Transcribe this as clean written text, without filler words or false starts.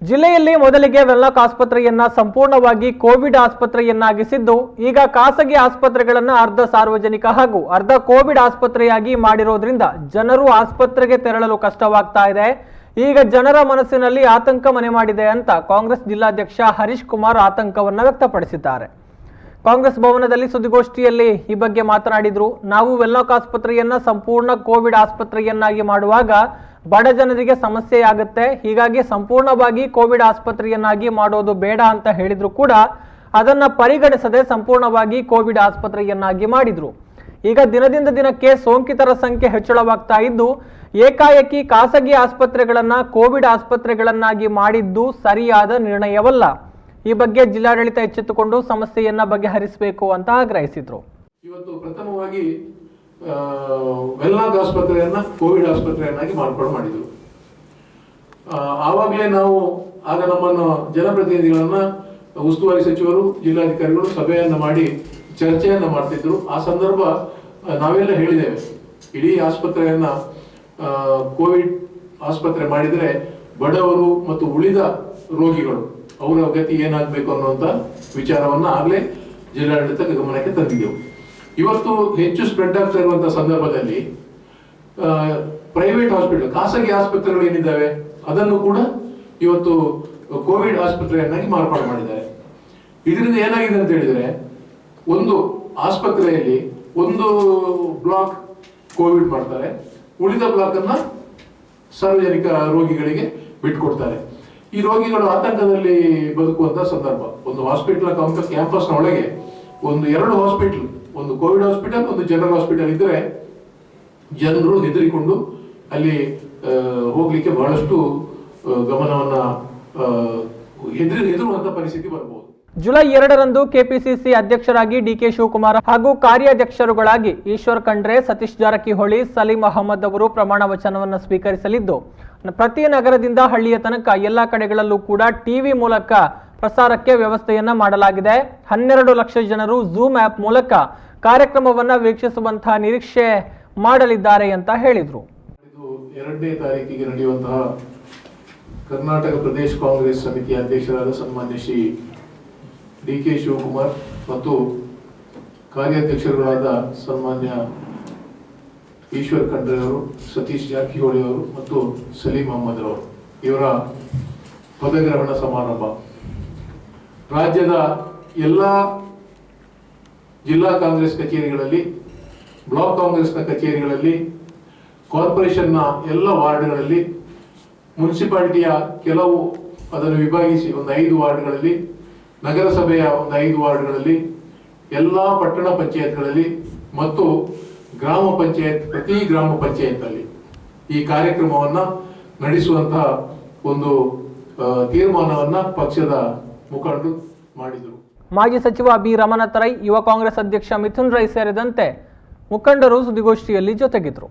ಜಿಲ್ಲೆಯಲ್ಲಿ ಮೊದಲಿಗೆ ವೆನ್ಲಾಕ್ ಆಸ್ಪತ್ರೆಯನ್ನ ಸಂಪೂರ್ಣವಾಗಿ ಕೋವಿಡ್ ಆಸ್ಪತ್ರೆಯನ್ನಾಗಿಸಿದ್ದು ಈಗ ಖಾಸಗಿ ಆಸ್ಪತ್ರೆಗಳನ್ನು ಅರ್ಧ ಸಾರ್ವಜನಿಕ ಹಾಗೂ ಅರ್ಧ ಕೋವಿಡ್ ಆಸ್ಪತ್ರೆಯಾಗಿ ಮಾಡಿರೋದ್ರಿಂದ ಜನರು ಆಸ್ಪತ್ರೆಗೆ ತೆರಳಲು ಕಷ್ಟವಾಗ್ತಾ ಇದೆ. ಈಗ ಜನರ ಮನಸ್ಸಿನಲ್ಲಿ ಆತಂಕ ಮನೆ ಮಾಡಿದೆ ಅಂತ ಕಾಂಗ್ರೆಸ್ ಜಿಲ್ಲಾಧ್ಯಕ್ಷ ಹರೀಶ್ ಕುಮಾರ್ ಆತಂಕವನ್ನು ವ್ಯಕ್ತಪಡಿಸಿದ್ದಾರೆ. ಕಾಂಗ್ರೆಸ್ ಭವನದಲ್ಲಿ ಸುದ್ದಿಗೋಷ್ಠಿಯಲ್ಲಿ ಈ ಬಗ್ಗೆ ಮಾತನಾಡಿದ್ರು. ನಾವು ವೆನ್ಲಾಕ್ ಆಸ್ಪತ್ರೆಯನ್ನ ಸಂಪೂರ್ಣ ಕೋವಿಡ್ ಆಸ್ಪತ್ರೆಯನ್ನಾಗಿ ಮಾಡುವಾಗ ಬಡ ಜನರಿಗೆ ಸಮಸ್ಯೆಯಾಗುತ್ತೆ, ಹೀಗಾಗಿ ಸಂಪೂರ್ಣವಾಗಿ ಕೋವಿಡ್ ಆಸ್ಪತ್ರೆಯನ್ನಾಗಿ ಮಾಡೋದು ಬೇಡ ಅಂತ ಹೇಳಿದ್ರು ಕೂಡ ಅದನ್ನ ಪರಿಗಣಿಸದೆ ಸಂಪೂರ್ಣವಾಗಿ ಕೋವಿಡ್ ಆಸ್ಪತ್ರೆಯನ್ನಾಗಿ ಮಾಡಿದ್ರು. ಈಗ ದಿನದಿಂದ ದಿನಕ್ಕೆ ಸೋಂಕಿತರ ಸಂಖ್ಯೆ ಹೆಚ್ಚಳವಾಗ್ತಾ ಇದ್ದು ಏಕಾಏಕಿ ಖಾಸಗಿ ಆಸ್ಪತ್ರೆಗಳನ್ನ ಕೋವಿಡ್ ಆಸ್ಪತ್ರೆಗಳನ್ನಾಗಿ ಮಾಡಿದ್ದು ಸರಿಯಾದ ನಿರ್ಣಯವಲ್ಲ. ಈ ಬಗ್ಗೆ ಜಿಲ್ಲಾಡಳಿತ ಎಚ್ಚೆತ್ತುಕೊಂಡು ಸಮಸ್ಯೆಯನ್ನ ಬಗೆಹರಿಸಬೇಕು ಅಂತ ಆಗ್ರಹಿಸಿದ್ರು. ಇವತ್ತು ಪ್ರಥಮವಾಗಿ ವೆನ್ಲಾಕ್ ಆಸ್ಪತ್ರೆಯನ್ನ ಕೋವಿಡ್ ಆಸ್ಪತ್ರೆಯನ್ನಾಗಿ ಮಾರ್ಪಾಡು ಮಾಡಿದ್ರು. ಆವಾಗಲೇ ನಾವು ಆಗ ನಮ್ಮನ್ನು ಜನಪ್ರತಿನಿಧಿಗಳನ್ನ ಉಸ್ತುವಾರಿ ಸಚಿವರು ಜಿಲ್ಲಾಧಿಕಾರಿಗಳು ಸಭೆಯನ್ನ ಮಾಡಿ ಚರ್ಚೆಯನ್ನ ಮಾಡ್ತಿದ್ರು. ಆ ಸಂದರ್ಭ ನಾವೆಲ್ಲ ಹೇಳಿದ್ದೇವೆ, ಇಡೀ ಆಸ್ಪತ್ರೆಯನ್ನ ಕೋವಿಡ್ ಆಸ್ಪತ್ರೆ ಮಾಡಿದರೆ ಬಡವರು ಮತ್ತು ಉಳಿದ ರೋಗಿಗಳು ಅವರ ಗತಿ ಏನಾಗಬೇಕು ಅನ್ನುವಂತ ವಿಚಾರವನ್ನ ಆಗ್ಲೇ ಜಿಲ್ಲಾಡಳಿತ ಗಮನಕ್ಕೆ ತಂದಿದ್ದೆವು. ಇವತ್ತು ಹೆಚ್ಚು ಸ್ಪ್ರೆಡ್ ಆಗ್ತಾ ಇರುವಂತಹ ಸಂದರ್ಭದಲ್ಲಿ ಪ್ರೈವೇಟ್ ಹಾಸ್ಪಿಟಲ್ ಖಾಸಗಿ ಆಸ್ಪತ್ರೆಗಳು ಏನಿದ್ದಾವೆ ಅದನ್ನು ಕೂಡ ಇವತ್ತು ಕೋವಿಡ್ ಆಸ್ಪತ್ರೆಯನ್ನಾಗಿ ಮಾರ್ಪಾಡು ಮಾಡಿದ್ದಾರೆ. ಇದರಿಂದ ಏನಾಗಿದೆ ಅಂತ ಹೇಳಿದ್ರೆ, ಒಂದು ಆಸ್ಪತ್ರೆಯಲ್ಲಿ ಒಂದು ಬ್ಲಾಕ್ ಕೋವಿಡ್ ಮಾಡ್ತಾರೆ, ಉಳಿದ ಬ್ಲಾಕ್ ಅನ್ನ ಸಾರ್ವಜನಿಕ ರೋಗಿಗಳಿಗೆ ಬಿಟ್ಕೊಡ್ತಾರೆ. ಈ ರೋಗಿಗಳು ಆತಂಕದಲ್ಲಿ ಬದುಕುವಂತ ಸಂದರ್ಭ. ಒಂದು ಹಾಸ್ಪಿಟಲ್ ಕ್ಯಾಂಪಸ್ ನ ಒಳಗೆ ಎರಡು ಹಾಸ್ಪಿಟಲ್, ಒಂದು ಕೋವಿಡ್ ಹಾಸ್ಪಿಟಲ್, ಒಂದು ಜನರಲ್ ಹಾಸ್ಪಿಟಲ್ ಇದ್ರೆ ಜನರು ಹೆದರಿಕೊಂಡು ಅಲ್ಲಿ ಹೋಗ್ಲಿಕ್ಕೆ ಬಹಳಷ್ಟು ಗಮನವನ್ನ ಹೆದರುವಂತ ಪರಿಸ್ಥಿತಿ ಬರಬಹುದು. ಜುಲೈ 2ರಂದು ಕೆಪಿಸಿಸಿ ಅಧ್ಯಕ್ಷರಾಗಿ ಡಿಕೆ ಶಿವಕುಮಾರ್ ಹಾಗೂ ಕಾರ್ಯಾಧ್ಯಕ್ಷರುಗಳಾಗಿ ಈಶ್ವರ್ ಖಂಡ್ರೆ, ಸತೀಶ್ ಜಾರಕಿಹೊಳಿ, ಸಲೀಂ ಅಹಮದ್ ಅವರು ಪ್ರಮಾಣ ವಚನವನ್ನು ಸ್ವೀಕರಿಸಲಿದ್ದು ಪ್ರತಿ ನಗರದಿಂದ ಹಳ್ಳಿಯ ತನಕ ಎಲ್ಲ ಕಡೆಗಳಲ್ಲೂ ಕೂಡ ಟಿವಿ ಮೂಲಕ ಪ್ರಸಾರಕ್ಕೆ ವ್ಯವಸ್ಥೆಯನ್ನ ಮಾಡಲಾಗಿದೆ. 12 ಲಕ್ಷ ಜನರು ಝೂಮ್ ಆಪ್ ಮೂಲಕ ಕಾರ್ಯಕ್ರಮವನ್ನ ವೀಕ್ಷಿಸುವಂತಹ ನಿರೀಕ್ಷೆ ಮಾಡಲಿದ್ದಾರೆ ಅಂತ ಹೇಳಿದ್ರು. 2ನೇ ತಾರೀಕಿಗೆ ನಡೆಯುವಂತಹ ಕರ್ನಾಟಕ ಪ್ರದೇಶ ಕಾಂಗ್ರೆಸ್ ಸಮಿತಿಯ ಅಧ್ಯಕ್ಷರಾದ ಸನ್ಮಾನ್ಯ ಶ್ರೀ ಡಿಕೆ ಶಿವಕುಮಾರ್ ಮತ್ತು ಕಾರ್ಯಾಧ್ಯಕ್ಷರುಗಳಾದ ಸನ್ಮಾನ್ಯ ಈಶ್ವರ್ ಖಂಡ್ರೆ ಅವರು, ಸತೀಶ್ ಜಾರಕಿಹೊಳಿ ಅವರು ಮತ್ತು ಸಲೀಂ ಅಹಮದ್ ಅವರು ಇವರ ಪದಗ್ರಹಣ ಸಮಾರಂಭ ರಾಜ್ಯದ ಎಲ್ಲ ಜಿಲ್ಲಾ ಕಾಂಗ್ರೆಸ್ ಕಚೇರಿಗಳಲ್ಲಿ, ಬ್ಲಾಕ್ ಕಾಂಗ್ರೆಸ್ನ ಕಚೇರಿಗಳಲ್ಲಿ, ಕಾರ್ಪೊರೇಷನ್ನ ಎಲ್ಲ ವಾರ್ಡ್ಗಳಲ್ಲಿ, ಮುನ್ಸಿಪಾಲಿಟಿಯ ಕೆಲವು ಅದನ್ನು ವಿಭಾಗಿಸಿ ಒಂದು 5 ವಾರ್ಡ್ಗಳಲ್ಲಿ, ನಗರಸಭೆಯ ಒಂದು 5 ವಾರ್ಡ್ಗಳಲ್ಲಿ, ಎಲ್ಲ ಪಟ್ಟಣ ಪಂಚಾಯತ್ಗಳಲ್ಲಿ ಮತ್ತು ಗ್ರಾಮ ಪಂಚಾಯತ್, ಪ್ರತಿ ಗ್ರಾಮ ಪಂಚಾಯತ್ ಅಲ್ಲಿ ಈ ಕಾರ್ಯಕ್ರಮವನ್ನ ನಡೆಸುವಂತಹ ಒಂದು ತೀರ್ಮಾನವನ್ನ ಪಕ್ಷದ ಮುಖಂಡರು ಮಾಡಿದರು. ಮಾಜಿ ಸಚಿವ ಬಿ ರಮನಾಥ್ ರೈ, ಯುವ ಕಾಂಗ್ರೆಸ್ ಅಧ್ಯಕ್ಷ ಮಿಥುನ್ ರೈ ಸೇರಿದಂತೆ ಮುಖಂಡರು ಸುದ್ದಿಗೋಷ್ಠಿಯಲ್ಲಿ ಜೊತೆಗಿದ್ರು.